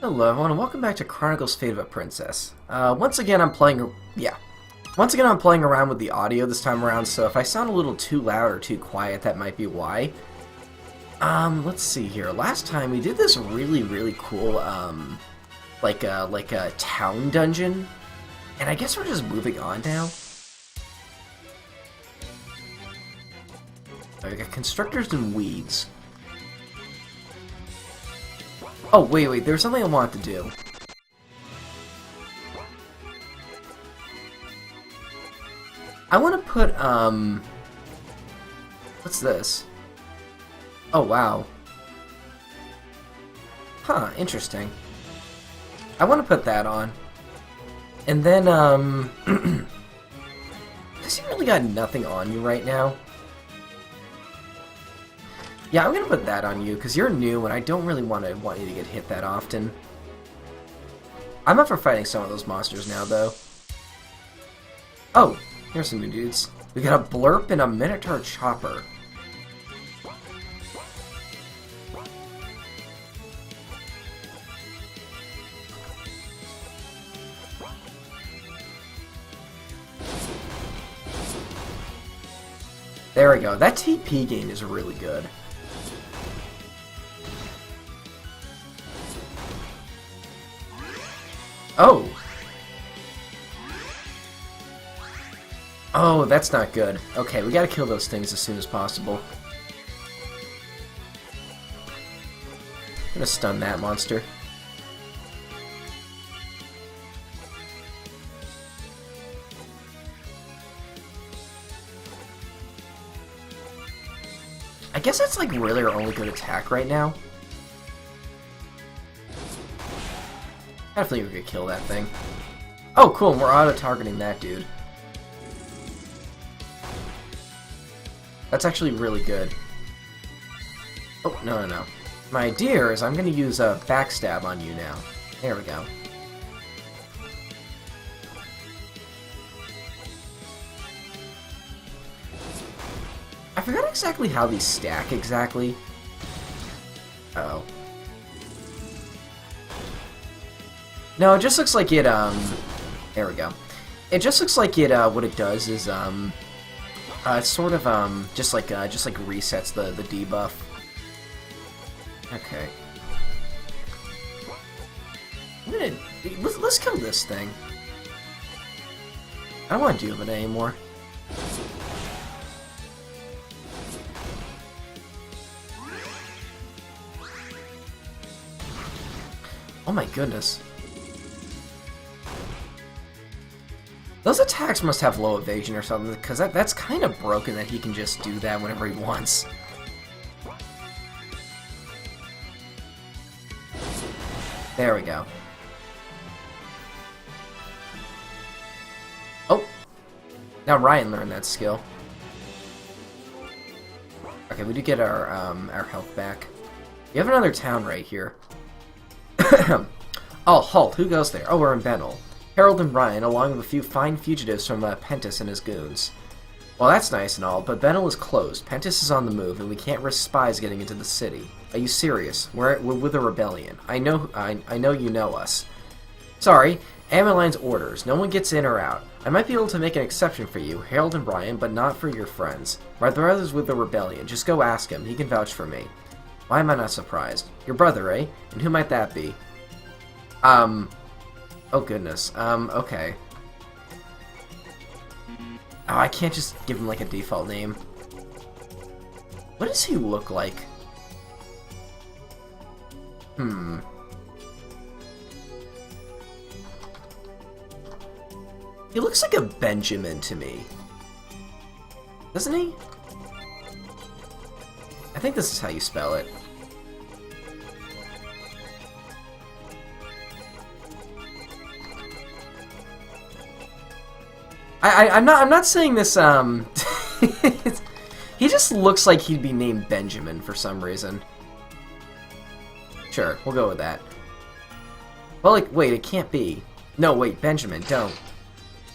Hello everyone, and welcome back to Chronicles: Fate of a Princess. Once again I'm playing around with the audio this time around, so if I sound a little too loud or too quiet, that might be why. Let's see here. Last time we did this really cool, like a town dungeon, and I guess we're just moving on now. We got constructors and weeds. Oh, wait, there's something I want to do. I want to put, what's this? Oh, wow. Huh, interesting. I want to put that on. And then, because you really got nothing on you right now. Yeah, I'm gonna put that on you, because you're new, and I don't really want you to get hit that often. I'm up for fighting some of those monsters now, though. Oh, here's some new dudes. We got a blurp and a minotaur chopper. There we go. That TP gain is really good. Oh! Oh, that's not good. Okay, we gotta kill those things as soon as possible. I'm gonna stun that monster. I guess that's like really our only good attack right now. I definitely we could kill that thing. Oh, cool, we're auto-targeting that dude. That's actually really good. Oh, no. My idea is I'm going to use a backstab on you now. There we go. I forgot exactly how these stack exactly. Uh-oh. No, it just looks like it, there we go. It just looks like it, what it does is, it's sort of, just like resets the debuff. Okay. Let's kill this thing. I don't want to deal with it anymore. Oh my goodness. Those attacks must have low evasion or something, because that's kind of broken that he can just do that whenever he wants. There we go. Oh! Now Ryan learned that skill. Okay, we do get our health back. You have another town right here. Oh, halt! Who goes there? Oh, we're in Benel. Harold and Ryan, along with a few fine fugitives from Pentus and his goons. Well, that's nice and all, but Benel is closed. Pentus is on the move, and we can't risk spies getting into the city. Are you serious? We're with a rebellion. I know you know us. Sorry, Ameline's orders. No one gets in or out. I might be able to make an exception for you, Harold and Ryan, but not for your friends. My brother's with the rebellion. Just go ask him. He can vouch for me. Why am I not surprised? Your brother, eh? And who might that be? Oh goodness, okay. Oh, I can't just give him like a default name. What does he look like? He looks like a Benjamin to me. Doesn't he? I think this is how you spell it. I'm not saying this, he just looks like he'd be named Benjamin for some reason. Sure, we'll go with that. Well, like, wait, it can't be. No, wait, Benjamin, don't.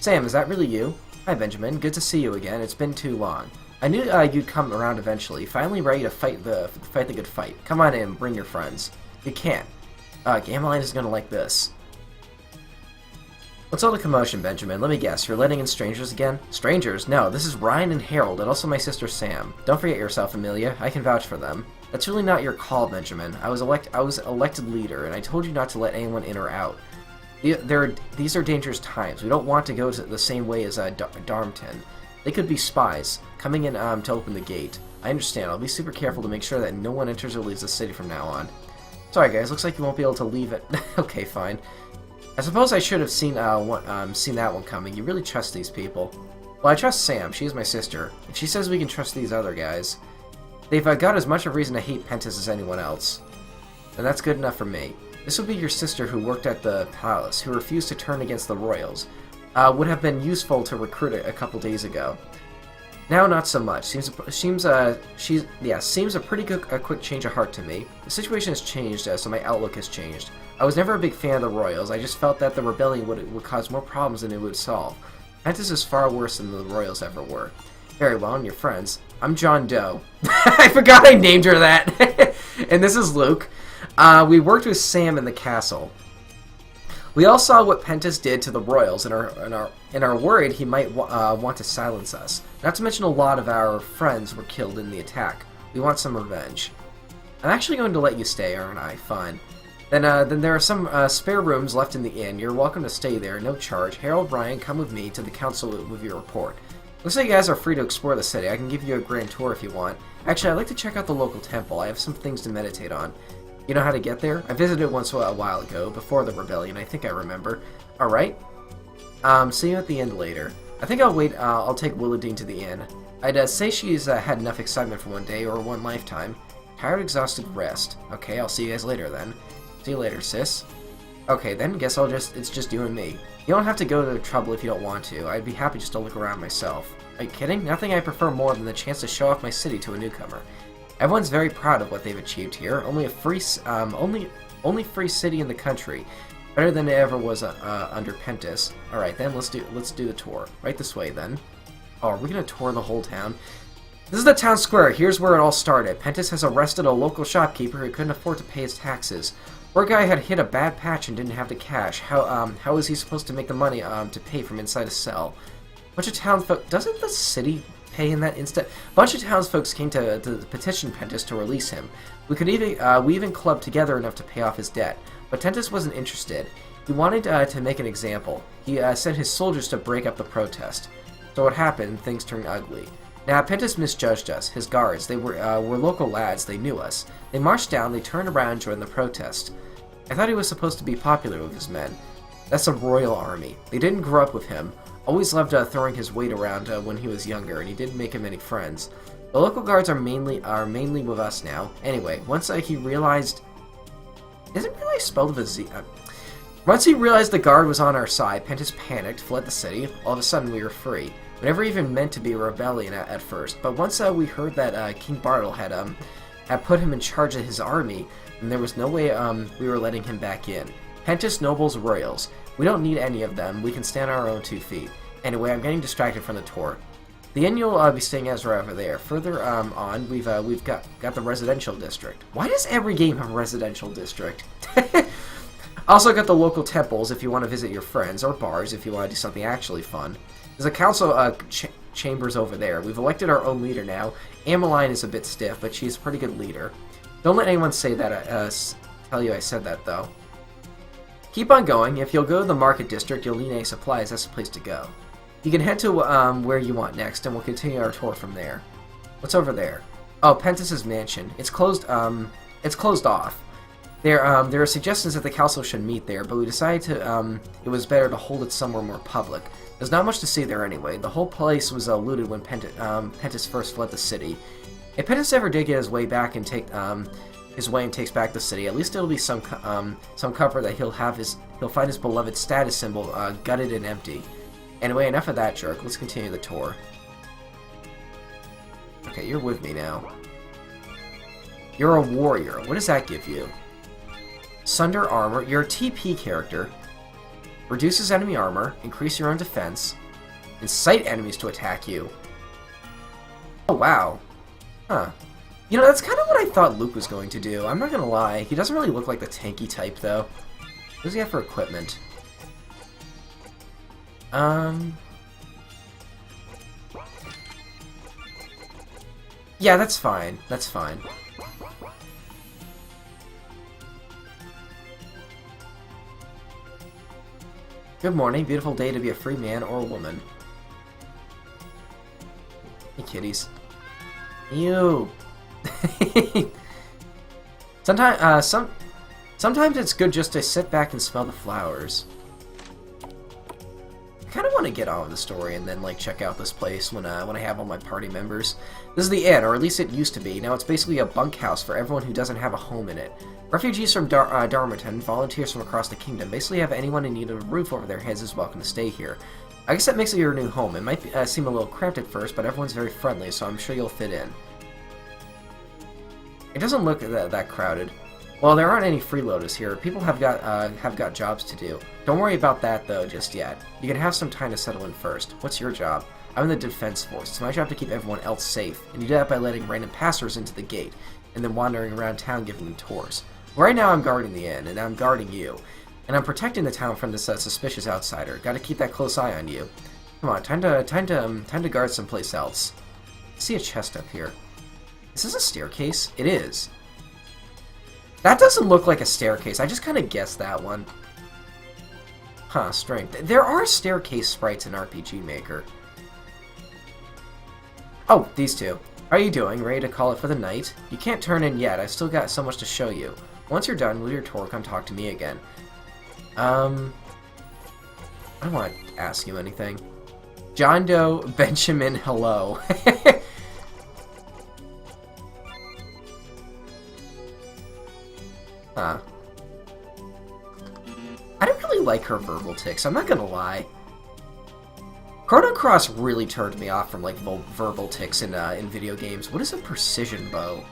Sam, is that really you? Hi, Benjamin, good to see you again. It's been too long. I knew you'd come around eventually. Finally ready to fight the good fight. Come on in, bring your friends. You can't. Gameline is gonna like this. What's all the commotion, Benjamin? Let me guess, you're letting in strangers again? Strangers? No, this is Ryan and Harold, and also my sister Sam. Don't forget yourself, Amelia. I can vouch for them. That's really not your call, Benjamin. I was elected leader, and I told you not to let anyone in or out. These are dangerous times. We don't want to go the same way as Darmton. They could be spies, coming in to open the gate. I understand. I'll be super careful to make sure that no one enters or leaves the city from now on. Sorry, guys. Looks like you won't be able to leave it. Okay, fine. I suppose I should have seen that one coming. You really trust these people? Well, I trust Sam. She is my sister. If she says we can trust these other guys, they've got as much of a reason to hate Pentis as anyone else. And that's good enough for me. This would be your sister who worked at the palace, who refused to turn against the royals. Would have been useful to recruit a couple days ago. Now, not so much. Seems a pretty good, quick change of heart to me. The situation has changed, so my outlook has changed. I was never a big fan of the royals. I just felt that the rebellion would cause more problems than it would solve. Pentis is far worse than the royals ever were. Very well, and your friends. I'm John Doe. I forgot I named her that. And this is Luke. We worked with Sam in the castle. We all saw what Pentis did to the royals and are worried he might want to silence us. Not to mention a lot of our friends were killed in the attack. We want some revenge. I'm actually going to let you stay, aren't I? Fine. Then there are some spare rooms left in the inn. You're welcome to stay there, no charge. Harold, Ryan, come with me to the council with your report. Looks like you guys are free to explore the city. I can give you a grand tour if you want. Actually, I'd like to check out the local temple. I have some things to meditate on. You know how to get there? I visited once a while ago, before the rebellion. I think I remember. Alright. See you at the end later. I think I'll wait. I'll take Willowdean to the inn. I'd say she's had enough excitement for one day or one lifetime. Tired, exhausted, rest. Okay, I'll see you guys later then. See you later, sis. Okay, then guess it's just you and me. You don't have to go to the trouble if you don't want to. I'd be happy just to look around myself. Are you kidding? Nothing I prefer more than the chance to show off my city to a newcomer. Everyone's very proud of what they've achieved here. Only free city in the country. Better than it ever was under Pentis. Alright then, let's do the tour. Right this way then. Oh, are we gonna tour the whole town? This is the town square. Here's where it all started. Pentis has arrested a local shopkeeper who couldn't afford to pay his taxes. Poor guy had hit a bad patch and didn't have the cash. How is he supposed to make the money to pay from inside a cell? Bunch of townsfolk. Doesn't the city pay in that instant? Bunch of townsfolk came to petition Pentis to release him. We even clubbed together enough to pay off his debt, but Pentis wasn't interested. He wanted to make an example. He sent his soldiers to break up the protest. So what happened? Things turned ugly. Now, Pentis misjudged us. His guards, they were local lads. They knew us. They marched down. They turned around and joined the protest. I thought he was supposed to be popular with his men. That's a royal army. They didn't grow up with him. Always loved throwing his weight around when he was younger, and he didn't make him many friends. The local guards are mainly with us now. Anyway, once he realized, isn't really spelled with a Z. Once he realized the guard was on our side, Pentis panicked, fled the city. All of a sudden, we were free. We never even meant to be a rebellion at first, but once we heard that King Bartle had put him in charge of his army, and there was no way we were letting him back in. Pentis, nobles, royals. We don't need any of them. We can stand on our own 2 feet. Anyway, I'm getting distracted from the tour. The inn you'll be staying at is right over there. Further on, we've got the residential district. Why does every game have a residential district? Also got the local temples if you want to visit your friends, or bars if you want to do something actually fun. There's a council chambers over there. We've elected our own leader now. Ameline is a bit stiff, but she's a pretty good leader. Don't let anyone say that. Tell you I said that though. Keep on going. If you'll go to the market district, you'll need any supplies. That's the place to go. You can head to where you want next, and we'll continue our tour from there. What's over there? Oh, Pentis's mansion. It's closed. It's closed off. There are suggestions that the council should meet there, but we decided it was better to hold it somewhere more public. There's not much to see there anyway. The whole place was looted when Pentis first fled the city. If Pentis ever did get his way back and takes back the city, at least it'll be some comfort that he'll find his beloved status symbol gutted and empty. Anyway, enough of that jerk. Let's continue the tour. Okay, you're with me now. You're a warrior. What does that give you? Sunder armor. You're a TP character. Reduces enemy armor. Increase your own defense. Incite enemies to attack you. Oh, wow. Huh. You know, that's kind of what I thought Luke was going to do. I'm not gonna lie. He doesn't really look like the tanky type, though. What does he have for equipment? Yeah, that's fine. That's fine. Good morning. Beautiful day to be a free man or a woman. Hey, kitties. Ew. Sometimes it's good just to sit back and smell the flowers. I kind of want to get on with the story and then like check out this place when I have all my party members. This is the inn, or at least it used to be. Now it's basically a bunkhouse for everyone who doesn't have a home in it. Refugees from Darmington, volunteers from across the kingdom, basically have anyone in need of a roof over their heads is welcome to stay here. I guess that makes it your new home. It might seem a little cramped at first, but everyone's very friendly, so I'm sure you'll fit in. It doesn't look that crowded. Well, there aren't any freeloaders here. People have got jobs to do. Don't worry about that, though, just yet. You can have some time to settle in first. What's your job? I'm in the defense force. It's my job to keep everyone else safe, and you do that by letting random passers into the gate, and then wandering around town giving them tours. Right now I'm guarding the inn, and I'm guarding you. And I'm protecting the town from this suspicious outsider. Gotta keep that close eye on you. Come on, time to guard someplace else. I see a chest up here. Is this a staircase? It is. That doesn't look like a staircase. I just kind of guessed that one. Huh, strength. There are staircase sprites in RPG Maker. Oh, these two. How are you doing? Ready to call it for the night? You can't turn in yet. I've still got so much to show you. Once you're done with your tour, come talk to me again. I don't want to ask you anything. John Doe, Benjamin, hello. Huh. I don't really like her verbal tics, I'm not gonna lie. Chrono Cross really turned me off from like verbal tics in video games. What is a precision bow?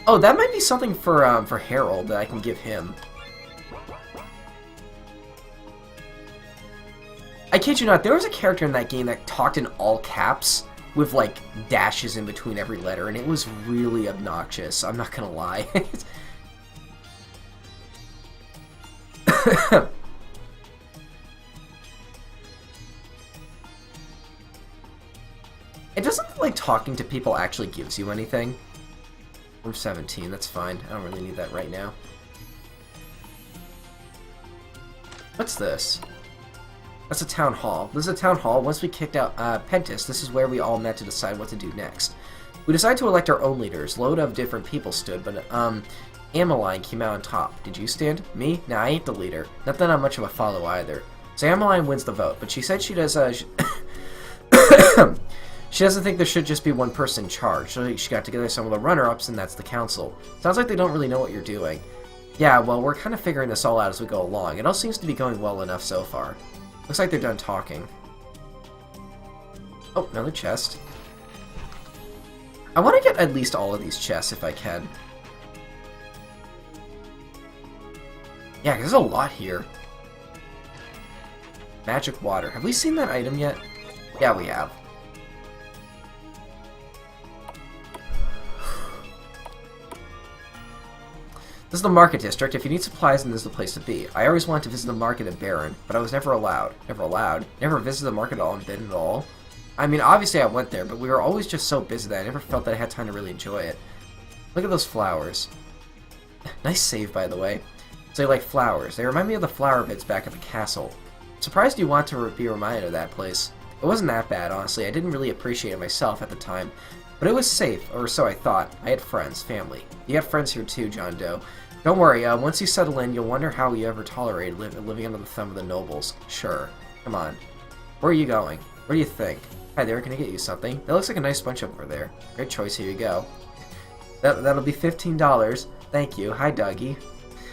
Oh, that might be something for Harold that I can give him. I kid you not, there was a character in that game that talked in all caps with like dashes in between every letter, and it was really obnoxious. I'm not gonna lie. It doesn't look like talking to people actually gives you anything. I'm 17, that's fine. I don't really need that right now. What's this? That's a town hall. This is a town hall. Once we kicked out Pentis, this is where we all met to decide what to do next. We decided to elect our own leaders. Load of different people stood, but Ameline came out on top. Did you stand? Me? Nah, I ain't the leader. Not that I'm much of a follow either. So Ameline wins the vote, but she said she does she doesn't think there should just be one person in charge, so she got together some of the runner-ups, and that's the council. Sounds like they don't really know what you're doing. Yeah, well, we're kind of figuring this all out as we go along. It all seems to be going well enough so far. Looks like they're done talking. Oh, another chest. I want to get at least all of these chests if I can. Yeah, 'cause there's a lot here. Magic water. Have we seen that item yet? Yeah, we have. This is the market district. If you need supplies, then this is the place to be. I always wanted to visit the market in Baron, but I was never allowed. Never allowed? Never visited the market at all in Baron at all? I mean, obviously I went there, but we were always just so busy that I never felt that I had time to really enjoy it. Look at those flowers. Nice save, by the way. So you like flowers. They remind me of the flower beds back at the castle. Surprised you want to be reminded of that place. It wasn't that bad, honestly. I didn't really appreciate it myself at the time. But it was safe, or so I thought. I had friends, family. You have friends here too, John Doe. Don't worry, once you settle in, you'll wonder how you ever tolerated living under the thumb of the nobles. Sure. Come on. Where are you going? What do you think? Hi there, can I get you something? That looks like a nice bunch over there. Great choice, here you go. That'll be $15. Thank you. Hi, Dougie.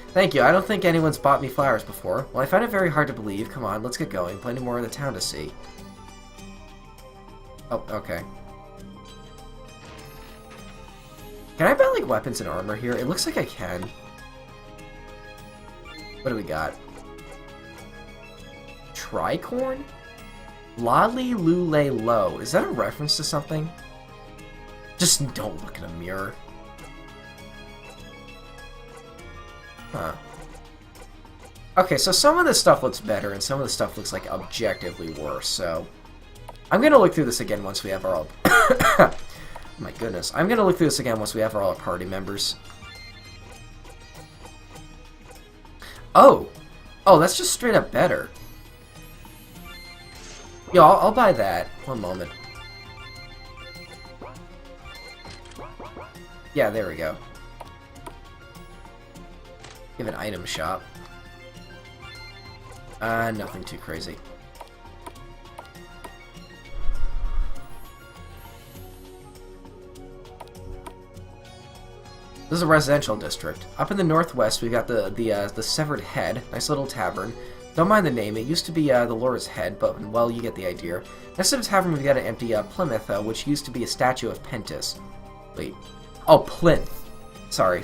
Thank you. I don't think anyone's bought me flowers before. Well, I find it very hard to believe. Come on, let's get going. Plenty more of the town to see. Oh, okay. Can I buy, like, weapons and armor here? It looks like I can. What do we got? Tricorn? Lolly Lule Low. Is that a reference to something? Just don't look in a mirror. Huh. Okay, so some of this stuff looks better, and some of the stuff looks like objectively worse, so... I'm gonna look through this again once we have our... My goodness. I'm gonna look through this again once we have our party members. Oh! Oh, that's just straight up better. Yo, I'll buy that. One moment. Yeah, there we go. Give an item shop. Nothing too crazy. This is a residential district. Up in the northwest, we've got the Severed Head, nice little tavern. Don't mind the name, it used to be the Laura's Head, but, well, you get the idea. Next to the tavern, we've got an empty Plymouth, which used to be a statue of Pentis. Wait. Oh, Plinth. Sorry.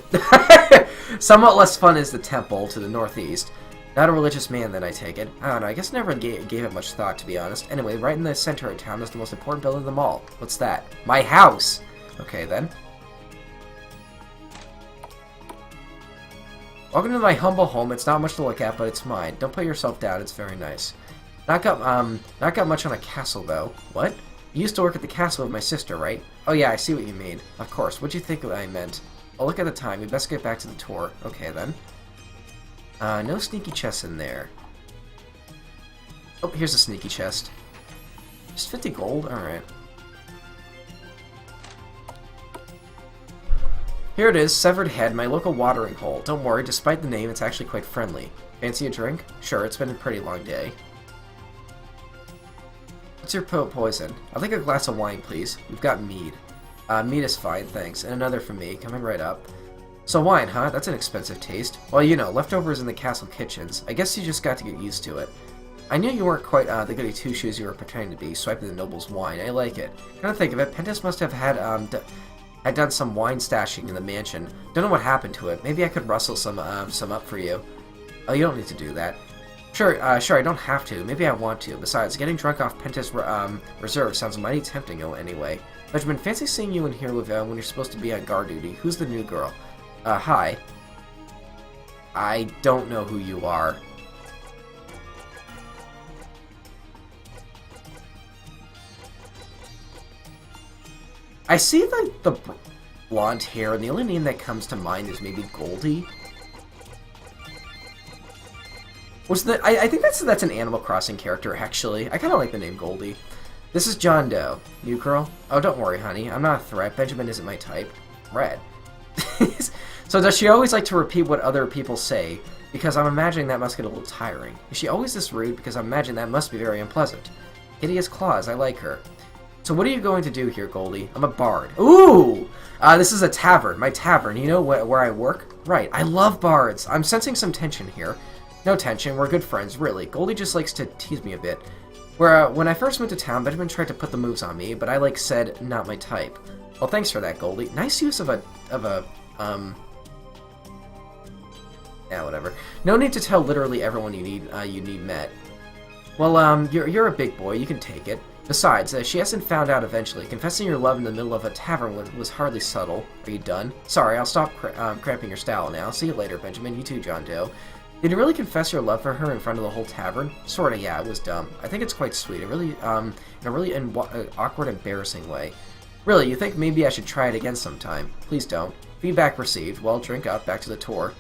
Somewhat less fun is the temple to the northeast. Not a religious man, then, I take it. I don't know, I guess I never gave it much thought, to be honest. Anyway, right in the center of town is the most important building of them all. What's that? My house! Okay, then. Welcome to my humble home. It's not much to look at, but it's mine. Don't put yourself down, it's very nice. Not got much on a castle, though. What? You used to work at the castle with my sister, right? Oh yeah, I see what you mean. Of course. What'd you think I meant? Oh, look at the time. We best get back to the tour. Okay, then. No sneaky chests in there. Oh, here's a sneaky chest. Just 50 gold? Alright. Here it is, Severed Head, my local watering hole. Don't worry, despite the name, it's actually quite friendly. Fancy a drink? Sure, it's been a pretty long day. What's your poison? I'll take a glass of wine, please. We've got mead. Mead is fine, thanks. And another for me, coming right up. So wine, huh? That's an expensive taste. Well, you know, leftovers in the castle kitchens. I guess you just got to get used to it. I knew you weren't quite the goody two-shoes you were pretending to be, swiping the noble's wine. I like it. Come to think of it, Pentis must have had done some wine stashing in the mansion. Don't know what happened to it. Maybe I could rustle some up for you. Oh, you don't need to do that. Sure, I don't have to. Maybe I want to. Besides, getting drunk off Pentis Reserve sounds mighty tempting anyway. Benjamin, fancy seeing you in here with, when you're supposed to be on guard duty. Who's the new girl? Hi. I don't know who you are. I see the blonde hair, and the only name that comes to mind is maybe Goldie. I think that's an Animal Crossing character, actually. I kind of like the name Goldie. This is John Doe. New girl? Oh, don't worry, honey. I'm not a threat. Benjamin isn't my type. Red. So does she always like to repeat what other people say? Because I'm imagining that must get a little tiring. Is she always this rude? Because I'm imagining that must be very unpleasant. Hideous claws. I like her. So what are you going to do here, Goldie? I'm a bard. Ooh! This is a tavern. My tavern. You know where I work? Right. I love bards. I'm sensing some tension here. No tension. We're good friends, really. Goldie just likes to tease me a bit. When I first went to town, Benjamin tried to put the moves on me, but I, said, not my type. Well, thanks for that, Goldie. Nice use of a, yeah, whatever. No need to tell literally everyone you need met. Well, you're a big boy. You can take it. Besides, she hasn't found out eventually. Confessing your love in the middle of a tavern was hardly subtle. Are you done? Sorry, I'll stop cramping your style now. See you later, Benjamin. You too, John Doe. Did you really confess your love for her in front of the whole tavern? Sorta, yeah, it was dumb. I think it's quite sweet. It really, in a really awkward, embarrassing way. Really, you think maybe I should try it again sometime? Please don't. Feedback received. Well, drink up. Back to the tour.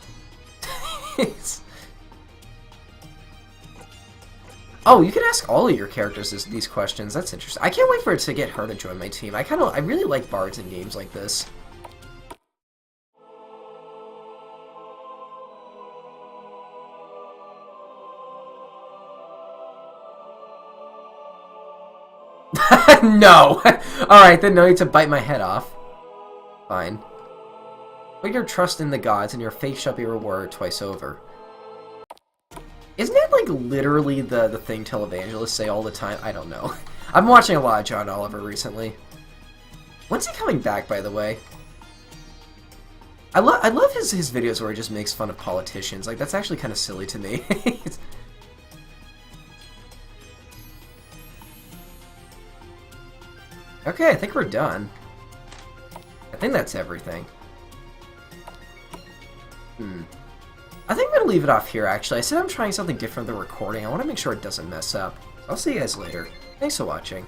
Oh, you can ask all of your characters these questions. That's interesting. I can't wait for it to get her to join my team. I really like bards in games like this. No! Alright, then no need to bite my head off. Fine. Put your trust in the gods and your faith shall be rewarded twice over. Isn't that, literally the thing televangelists say all the time? I don't know. I've been watching a lot of John Oliver recently. When's he coming back, by the way? I love his videos where he just makes fun of politicians. That's actually kind of silly to me. Okay, I think we're done. think that's everything. I think I'm going to leave it off here, actually. I said I'm trying something different with the recording. I want to make sure it doesn't mess up. I'll see you guys later. Thanks for watching.